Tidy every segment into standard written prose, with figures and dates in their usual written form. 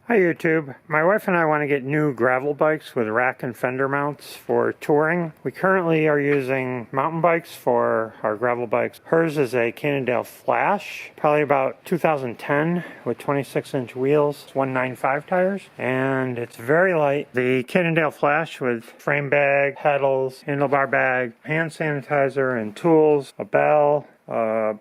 Hi YouTube. My wife and I want to get new gravel bikes with rack and fender mounts for touring. We currently are using mountain bikes for our gravel bikes. Hers is a Cannondale Flash, probably about 2010 with 26-inch wheels, 195 tires, and it's very light. The Cannondale Flash with frame bag, pedals, handlebar bag, hand sanitizer and tools, a bell,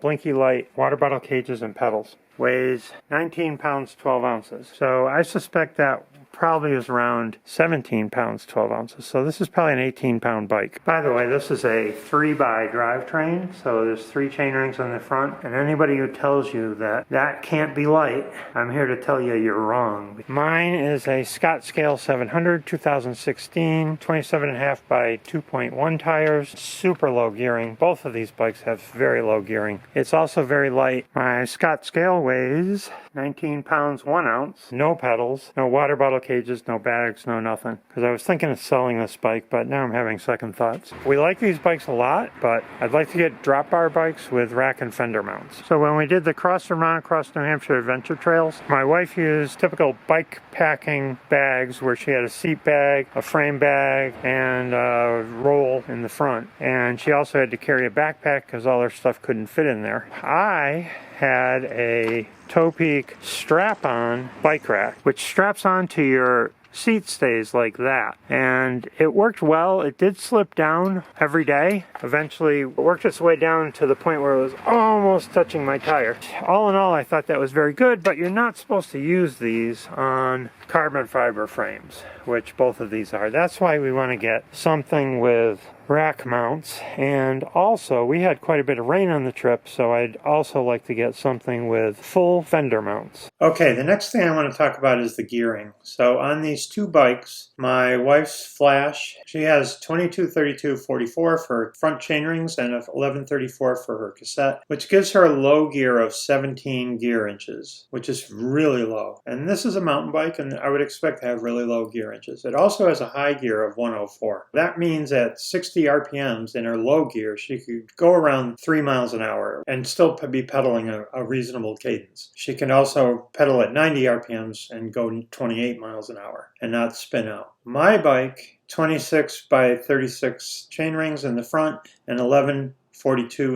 blinky light, water bottle cages, and pedals. Weighs 19 pounds 12 ounces. So I suspect that probably is around 17 pounds 12 ounces. So this is probably an 18-pound bike. By the way, this is a 3x drivetrain, so there's 3 chain rings on the front, and anybody who tells you that that can't be light, I'm here to tell you you're wrong. Mine is a Scott Scale 700 2016, 27.5 by 2.1 tires, super low gearing. Both of these bikes have very low gearing. It's also very light. My Scott Scale weighs 19 pounds 1 ounce, no pedals, no water bottle cages, no bags, no nothing. Because I was thinking of selling this bike, but now I'm having second thoughts. We like these bikes a lot, but I'd like to get drop bar bikes with rack and fender mounts. So when we did the Cross Vermont, Cross New Hampshire adventure trails, my wife used typical bike packing bags where she had a seat bag, a frame bag, and a roll in the front. And she also had to carry a backpack because all her stuff couldn't fit in there. I had a Toe Peak strap-on bike rack, which straps onto your seat stays like that, and it worked well. It did slip down every day. Eventually it worked its way down to the point where it was almost touching my tire. All in all, I thought that was very good, but you're not supposed to use these on carbon fiber frames, which both of these are. That's why we want to get something with rack mounts, and also we had quite a bit of rain on the trip, so I'd also like to get something with full fender mounts. Okay, the next thing I want to talk about is the gearing. So on these two bikes, my wife's Flash, she has 22-32-44 for front chain rings and 11-34 for her cassette, which gives her a low gear of 17 gear inches, which is really low. And this is a mountain bike, and I would expect to have really low gear inches. It also has a high gear of 104. That means at 60 RPMs in her low gear, she could go around 3 miles an hour and still be pedaling a reasonable cadence. She can also pedal at 90 RPMs and go 28 miles an hour and not spin out. My bike, 26 by 36 chain rings in the front and 11-42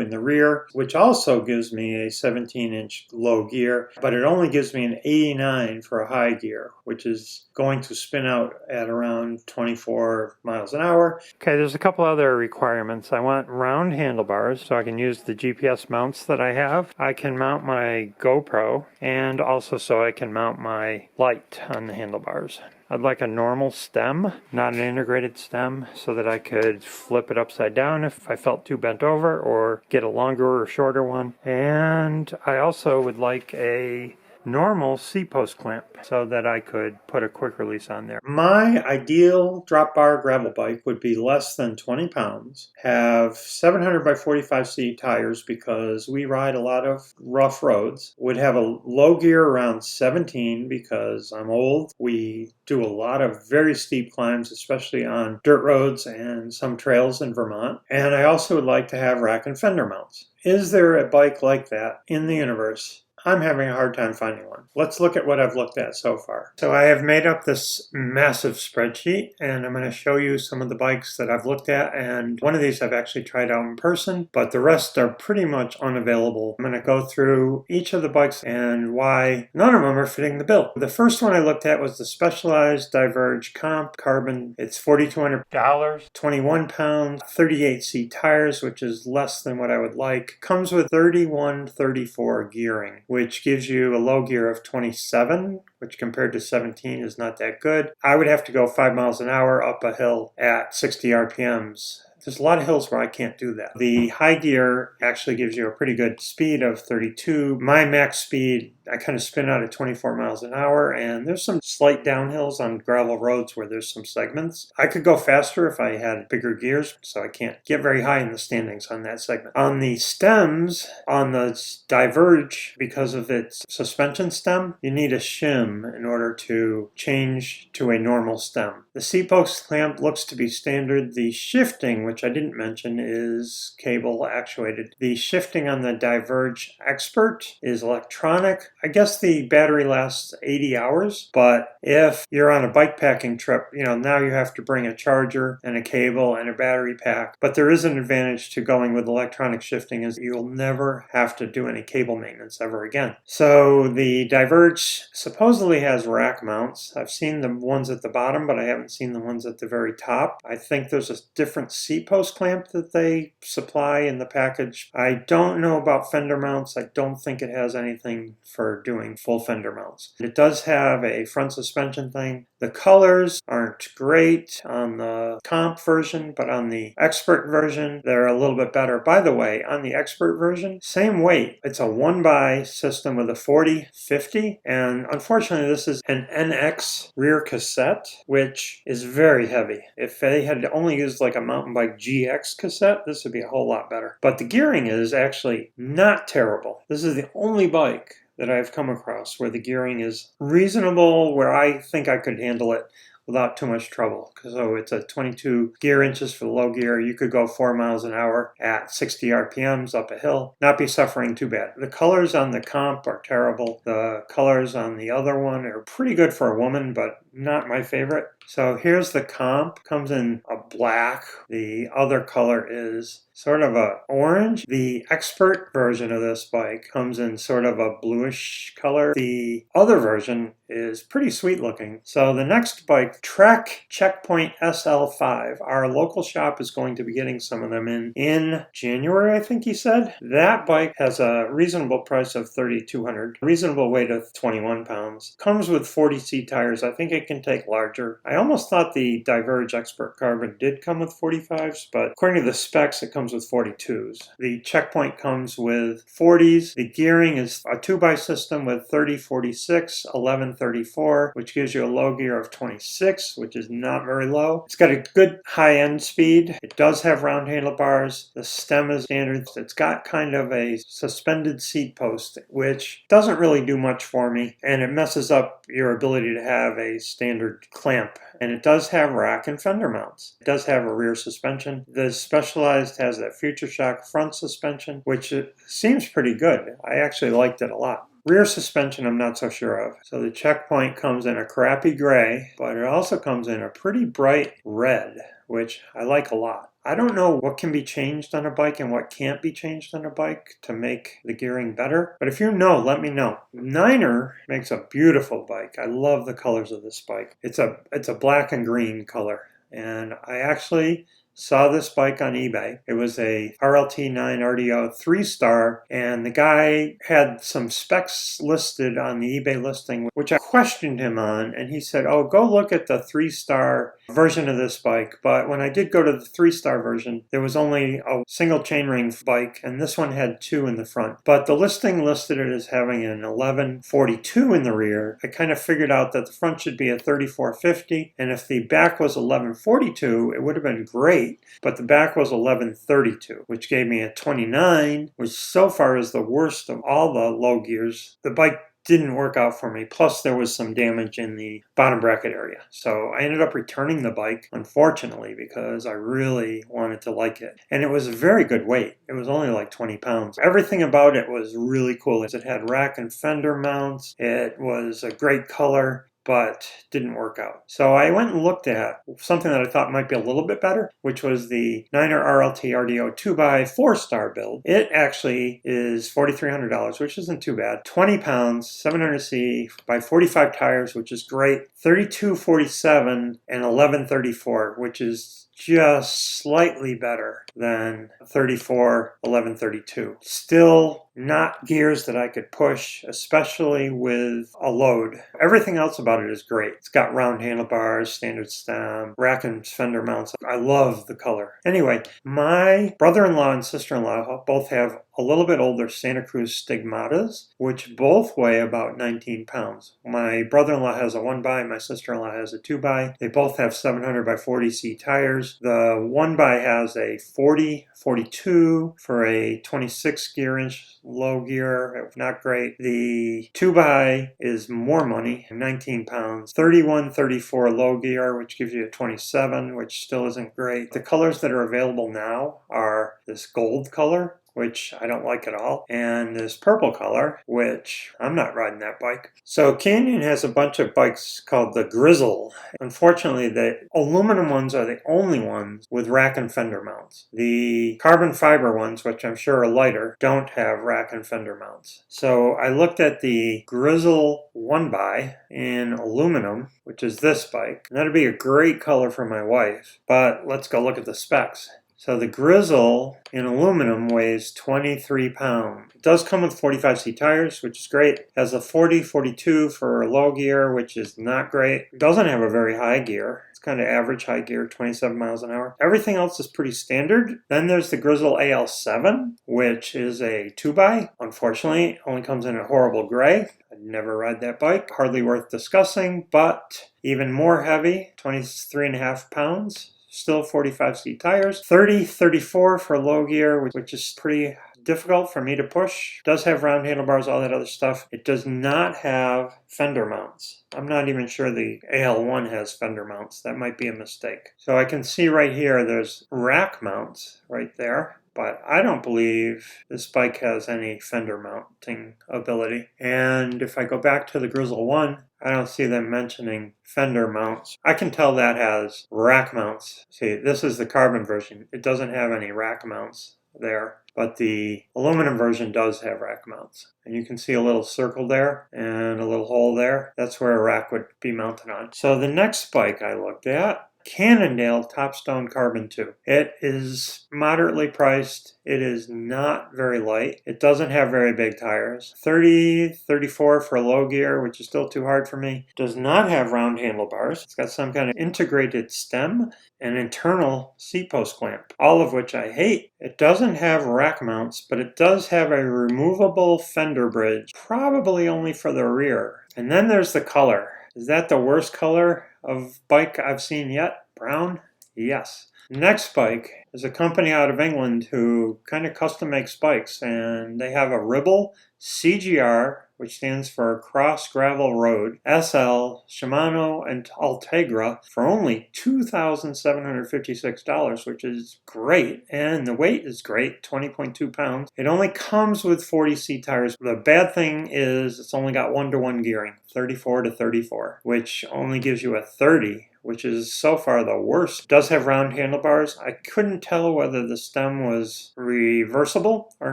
in the rear, which also gives me a 17-inch low gear, but it only gives me an 89 for a high gear, which is going to spin out at around 24 miles an hour. Okay, there's a couple other requirements. I want round handlebars so I can use the GPS mounts that I have. I can mount my GoPro, and also so I can mount my light on the handlebars. I'd like a normal stem, not an integrated stem, so that I could flip it upside down if I felt too bent over, or get a longer or shorter one. And I also would like a normal C-post clamp so that I could put a quick release on there. My ideal drop bar gravel bike would be less than 20 pounds, have 700 by 45C tires because we ride a lot of rough roads, would have a low gear around 17 because I'm old. We do a lot of very steep climbs, especially on dirt roads and some trails in Vermont. And I also would like to have rack and fender mounts. Is there a bike like that in the universe? I'm having a hard time finding one. Let's look at what I've looked at so far. So I have made up this massive spreadsheet, and I'm going to show you some of the bikes that I've looked at, and one of these I've actually tried out in person, but the rest are pretty much unavailable. I'm going to go through each of the bikes and why none of them are fitting the bill. The first one I looked at was the Specialized Diverge Comp Carbon. It's $4,200, 21 pounds, 38C tires, which is less than what I would like. Comes with 31-34 gearing, which gives you a low gear of 27, which compared to 17 is not that good. I would have to go 5 miles an hour up a hill at 60 RPMs. There's a lot of hills where I can't do that. The high gear actually gives you a pretty good speed of 32. My max speed, I kind of spin out at 24 miles an hour, and there's some slight downhills on gravel roads where there's some segments. I could go faster if I had bigger gears, so I can't get very high in the standings on that segment. On the stems, on the Diverge, because of its suspension stem, you need a shim in order to change to a normal stem. The seat post clamp looks to be standard. The shifting, which I didn't mention, is cable actuated. The shifting on the Diverge Expert is electronic. I guess the battery lasts 80 hours, but if you're on a bike packing trip, now you have to bring a charger and a cable and a battery pack. But there is an advantage to going with electronic shifting, is you'll never have to do any cable maintenance ever again. So the Diverge supposedly has rack mounts. I've seen the ones at the bottom, but I haven't seen the ones at the very top. I think there's a different seat post clamp that they supply in the package. I don't know about fender mounts. I don't think it has anything for doing full fender mounts. It does have a front suspension thing. The colors aren't great on the comp version, but on the expert version, they're a little bit better. By the way, on the expert version, same weight. It's a 1x system with a 40/50, and unfortunately this is an NX rear cassette, which is very heavy. If they had only used like a mountain bike GX cassette, this would be a whole lot better. But the gearing is actually not terrible. This is the only bike that I've come across where the gearing is reasonable, where I think I could handle it without too much trouble. So it's a 22 gear inches for the low gear. You could go 4 miles an hour at 60 RPMs up a hill, not be suffering too bad. The colors on the comp are terrible. The colors on the other one are pretty good for a woman, but not my favorite. So here's the comp. Comes in a black. The other color is sort of a orange. The expert version of this bike comes in sort of a bluish color. The other version is pretty sweet looking. So the next bike, Trek Checkpoint SL5. Our local shop is going to be getting some of them in January, I think he said. That bike has a reasonable price of $3,200. Reasonable weight of 21 pounds. Comes with 40C tires. I think it can take larger. I almost thought the Diverge Expert Carbon did come with 45s, but according to the specs, it comes with 42s. The Checkpoint comes with 40s. The gearing is a 2x system with 30/46, 11/34, which gives you a low gear of 26, which is not very low. It's got a good high-end speed. It does have round handlebars. The stem is standard. It's got kind of a suspended seat post, which doesn't really do much for me, and it messes up your ability to have a standard clamp. And it does have rack and fender mounts. It does have a rear suspension. The Specialized has that Future Shock front suspension, which seems pretty good. I actually liked it a lot. Rear suspension I'm not so sure of. So the Checkpoint comes in a crappy gray, but it also comes in a pretty bright red, which I like a lot. I don't know what can be changed on a bike and what can't be changed on a bike to make the gearing better. But if you know, let me know. Niner makes a beautiful bike. I love the colors of this bike. It's a black and green color. And I actually saw this bike on eBay. It was a RLT9 RDO 3-star, and the guy had some specs listed on the eBay listing, which I questioned him on, and he said, oh, go look at the 3-star version of this bike. But when I did go to the 3-star version, there was only a single chainring bike, and this one had 2 in the front. But the listing listed it as having an 1142 in the rear. I kind of figured out that the front should be a 3450, and if the back was 1142, it would have been great. But the back was 1132, which gave me a 29, which so far is the worst of all the low gears. The bike didn't work out for me. Plus, there was some damage in the bottom bracket area. So I ended up returning the bike, unfortunately, because I really wanted to like it. And it was a very good weight. It was only like 20 pounds. Everything about it was really cool. It had rack and fender mounts. It was a great color, but didn't work out. So I went and looked at something that I thought might be a little bit better, which was the Niner RLT RDO 2x4-star build. It actually is $4,300, which isn't too bad. 20 pounds, 700C by 45 tires, which is great. 3247 and 1134, which is just slightly better than 34, 1132. Still not gears that I could push, especially with a load. Everything else about it is great. It's got round handlebars, standard stem, rack and fender mounts. I love the color. Anyway, my brother-in-law and sister-in-law both have a little bit older Santa Cruz Stigmatas, which both weigh about 19 pounds. My brother-in-law has a 1x, my sister-in-law has a 2x. They both have 700 by 40C tires. gears. The 1x has a 40, 42 for a 26 gear inch low gear. Not great. The 2x is more money, 19 pounds. 31, 34 low gear, which gives you a 27, which still isn't great. The colors that are available now are this gold color, which I don't like at all, and this purple color, which I'm not riding that bike. So Canyon has a bunch of bikes called the Grizzle. Unfortunately, the aluminum ones are the only ones with rack and fender mounts. The carbon fiber ones, which I'm sure are lighter, don't have rack and fender mounts. So I looked at the Grizzle 1x in aluminum, which is this bike. And that'd be a great color for my wife, but let's go look at the specs. So the Grizzle in aluminum weighs 23 pounds. It does come with 45C tires, which is great. It has a 40, 42 for low gear, which is not great. It doesn't have a very high gear. It's kind of average high gear, 27 miles an hour. Everything else is pretty standard. Then there's the Grizzle AL7, which is a 2x. Unfortunately, it only comes in a horrible gray. I'd never ride that bike. Hardly worth discussing, but even more heavy, 23.5 pounds. Still 45C tires. 30, 34 for low gear, which is pretty difficult for me to push. It does have round handlebars, all that other stuff. It does not have fender mounts. I'm not even sure the AL1 has fender mounts. That might be a mistake. So I can see right here there's rack mounts right there. But I don't believe this bike has any fender mounting ability. And if I go back to the Grizzle 1, I don't see them mentioning fender mounts. I can tell that has rack mounts. See, this is the carbon version. It doesn't have any rack mounts there. But the aluminum version does have rack mounts. And you can see a little circle there and a little hole there. That's where a rack would be mounted on. So the next bike I looked at, Cannondale Topstone Carbon 2. It is moderately priced. It is not very light. It doesn't have very big tires. 30, 34 for low gear, which is still too hard for me. Does not have round handlebars. It's got some kind of integrated stem and internal seat post clamp, all of which I hate. It doesn't have rack mounts, but it does have a removable fender bridge, probably only for the rear. And then there's the color. Is that the worst color of bike I've seen yet? Brown? Yes. Next bike is a company out of England who kind of custom makes bikes, and they have a Ribble CGR, which stands for Cross Gravel Road, SL, Shimano, and Ultegra for only $2,756, which is great. And the weight is great, 20.2 pounds. It only comes with 40C tires. The bad thing is it's only got 1-to-1 gearing, 34 to 34, which only gives you a 30, which is so far the worst. It does have round handlebars. I couldn't tell whether the stem was reversible or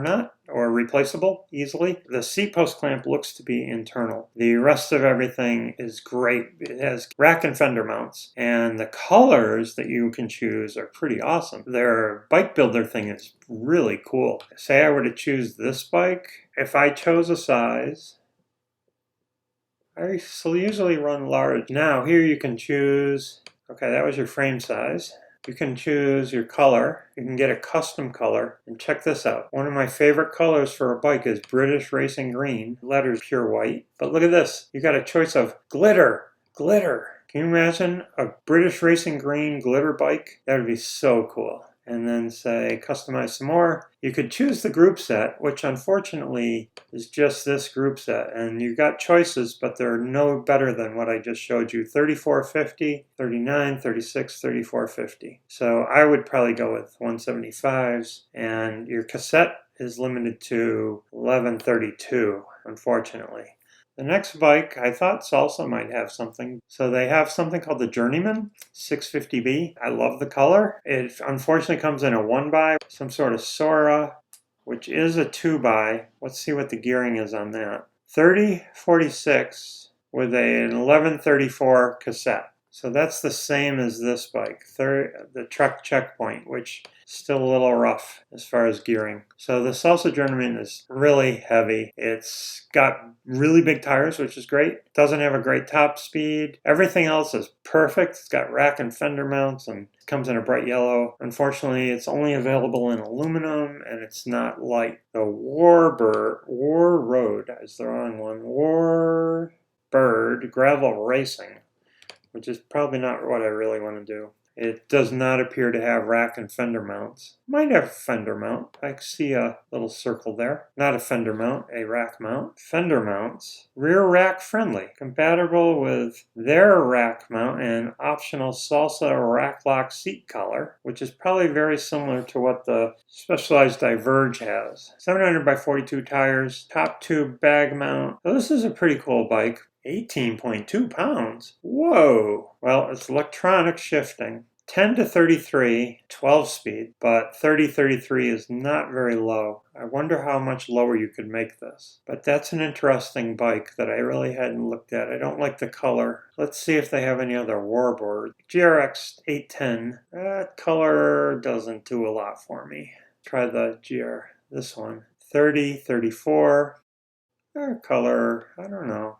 not, or replaceable easily. The seat post clamp looks to be internal. The rest of everything is great. It has rack and fender mounts, and the colors that you can choose are pretty awesome. Their bike builder thing is really cool. Say I were to choose this bike, if I chose a size, I usually run large. Now here you can choose, okay, that was your frame size. You can choose your color. You can get a custom color. And check this out. One of my favorite colors for a bike is British Racing Green. Letters pure white. But look at this. You got a choice of glitter. Glitter. Can you imagine a British Racing Green glitter bike? That would be so cool. And then say customize some more. You could choose the group set, which unfortunately is just this group set. And you've got choices, but they're no better than what I just showed you. 3450, 39, 36, 3450. So I would probably go with 175s. And your cassette is limited to 1132, unfortunately. The next bike, I thought Salsa might have something. So they have something called the Journeyman 650B. I love the color. It unfortunately comes in a 1x, some sort of Sora, which is a 2x. Let's see what the gearing is on that. 3046 with an 1134 cassette. So that's the same as this bike, the Truck Checkpoint, which is still a little rough as far as gearing. So the Salsa Journeyman is really heavy. It's got really big tires, which is great. It doesn't have a great top speed. Everything else is perfect. It's got rack and fender mounts and it comes in a bright yellow. Unfortunately, it's only available in aluminum and it's not light. The War Road is the wrong one. Warbird Gravel Racing, which is probably not what I really want to do. It does not appear to have rack and fender mounts. Might have a fender mount. I see a little circle there. Not a fender mount, a rack mount. Fender mounts. Rear rack friendly. Compatible with their rack mount and optional Salsa rack lock seat collar, which is probably very similar to what the Specialized Diverge has. 700 by 42 tires. Top tube bag mount. So this is a pretty cool bike. 18.2 pounds. Whoa! Well, it's electronic shifting. 10 to 33, 12 speed, but 30-33 is not very low. I wonder how much lower you could make this. But that's an interesting bike that I really hadn't looked at. I don't like the color. Let's see if they have any other warbird. GRX 810. That color doesn't do a lot for me. Try the this one. 30, 34. That color, I don't know.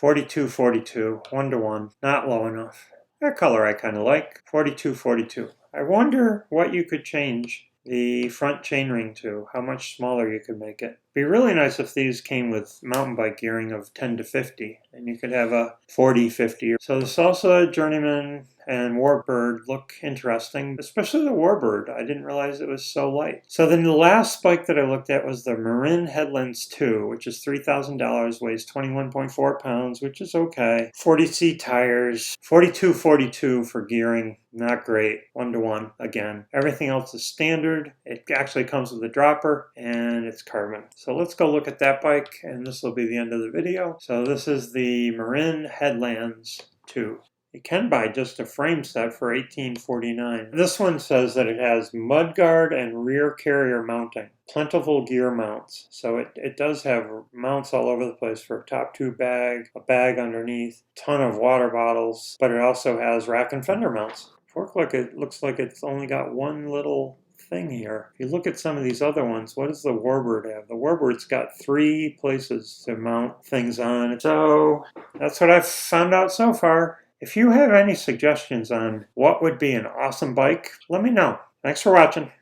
42-42, 1-to-1, not low enough. That color I kind of like, 42-42. I wonder what you could change the front chainring to, how much smaller you could make it. It'd be really nice if these came with mountain bike gearing of 10 to 50, and you could have a 40-50. So the Salsa Journeyman and Warbird look interesting, especially the Warbird. I didn't realize it was so light. So then the last bike that I looked at was the Marin Headlands 2, which is $3,000, weighs 21.4 pounds, which is okay. 40C tires, 42-42 for gearing. Not great. 1-to-1 again. Everything else is standard. It actually comes with a dropper and it's carbon. So let's go look at that bike, and this will be the end of the video. So this is the Marin Headlands 2. You can buy just a frame set for $18.49. This one says that it has mudguard and rear carrier mounting. Plentiful gear mounts. So it does have mounts all over the place for a top tube bag, a bag underneath, ton of water bottles, but it also has rack and fender mounts. It looks like it's only got one little thing here. If you look at some of these other ones, what does the Warbird have? The Warbird's got 3 places to mount things on. So that's what I've found out so far. If you have any suggestions on what would be an awesome bike, let me know. Thanks for watching.